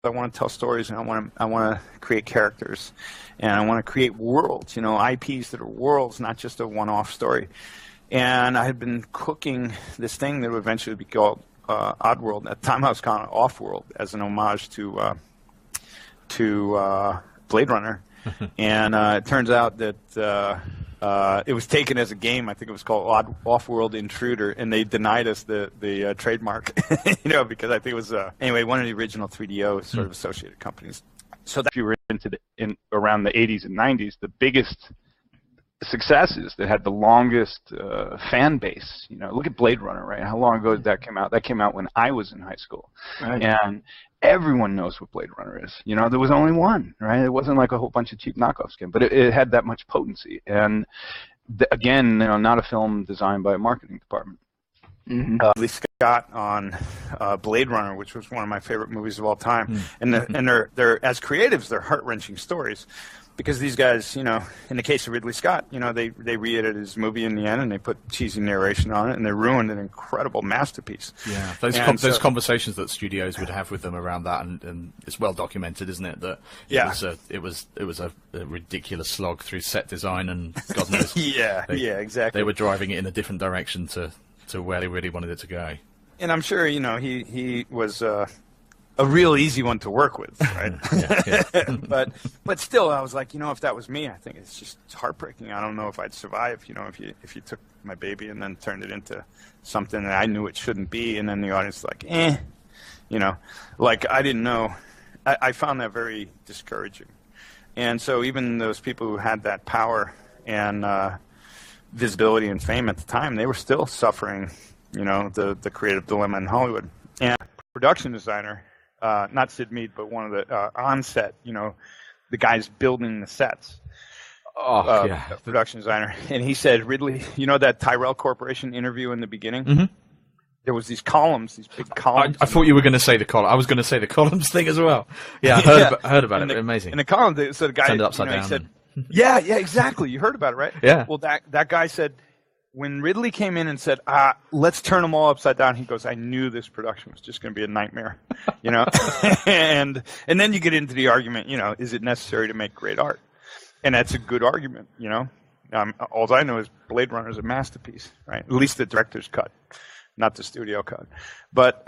I want to tell stories, and I want to create characters, and I want to create worlds, IPs that are worlds, not just a one-off story. And I had been cooking this thing that would eventually be called Oddworld. At the time, I was calling it Offworld as an homage to Blade Runner. And it turns out that it was taken as a game. I think it was called Offworld Intruder, and they denied us the trademark, because I think it was anyway one of the original 3DO sort of associated companies. So that if you were around the 80s and 90s, the biggest successes that had the longest fan base. Look at Blade Runner, right? How long ago did that come out? That came out when I was in high school, right. And everyone knows what Blade Runner is. There was only one, right? It wasn't like a whole bunch of cheap knockoffs, but it had that much potency. And again, not a film designed by a marketing department. Mm-hmm. Ridley Scott on Blade Runner, which was one of my favorite movies of all time, and they're as creatives, they're heart-wrenching stories. Because these guys, in the case of Ridley Scott, they re-edited his movie in the end, and they put cheesy narration on it, and they ruined an incredible masterpiece. Yeah, those conversations that studios would have with them around that, and it's well documented, isn't it? That it was a ridiculous slog through set design, and God knows. Exactly. They were driving it in a different direction to where they really wanted it to go. And I'm sure, he was a real easy one to work with, right? But still, I was like, if that was me, I think it's heartbreaking. I don't know if I'd survive, if you took my baby and then turned it into something that I knew it shouldn't be, and then the audience like, like I didn't know. I found that very discouraging. And so even those people who had that power and visibility and fame at the time, they were still suffering, the creative dilemma in Hollywood. And production designer, not Sid Mead, but one of the on set, the guys building the sets. Production designer. And he said, Ridley, that Tyrell Corporation interview in the beginning? Mm-hmm. There was these columns, these big columns. I thought you were going to say the column. I was going to say the columns thing as well. Yeah, I heard about it. Amazing. In the column, so the guy turned it upside down. He said, yeah, exactly. You heard about it, right? Yeah. Well, that guy said, when Ridley came in and said, let's turn them all upside down, he goes, I knew this production was just going to be a nightmare, and then you get into the argument, is it necessary to make great art? And that's a good argument, all I know is Blade Runner is a masterpiece, right? At least the director's cut, not the studio cut. But,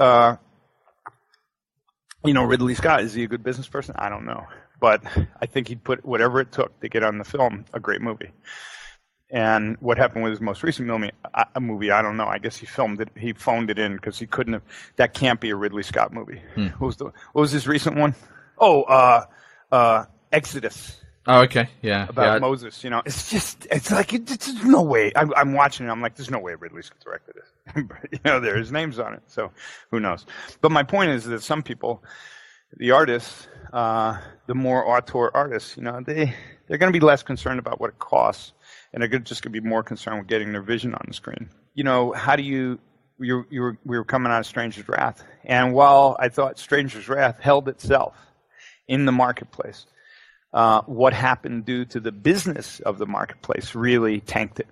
Ridley Scott, is he a good business person? I don't know. But I think he'd put whatever it took to get on the film a great movie. And what happened with his most recent movie, I don't know. I guess he phoned it in because he couldn't have. That can't be a Ridley Scott movie. What was his recent one? Exodus. Oh, okay, yeah. About Moses, it's like there's no way. I'm watching it. I'm like, there's no way Ridley Scott directed it. There's names on it, so who knows? But my point is that some people, the artists, the more auteur artists, they're going to be less concerned about what it costs. And they're just going to be more concerned with getting their vision on the screen. How do we were coming out of Stranger's Wrath. And while I thought Stranger's Wrath held itself in the marketplace, what happened due to the business of the marketplace really tanked it.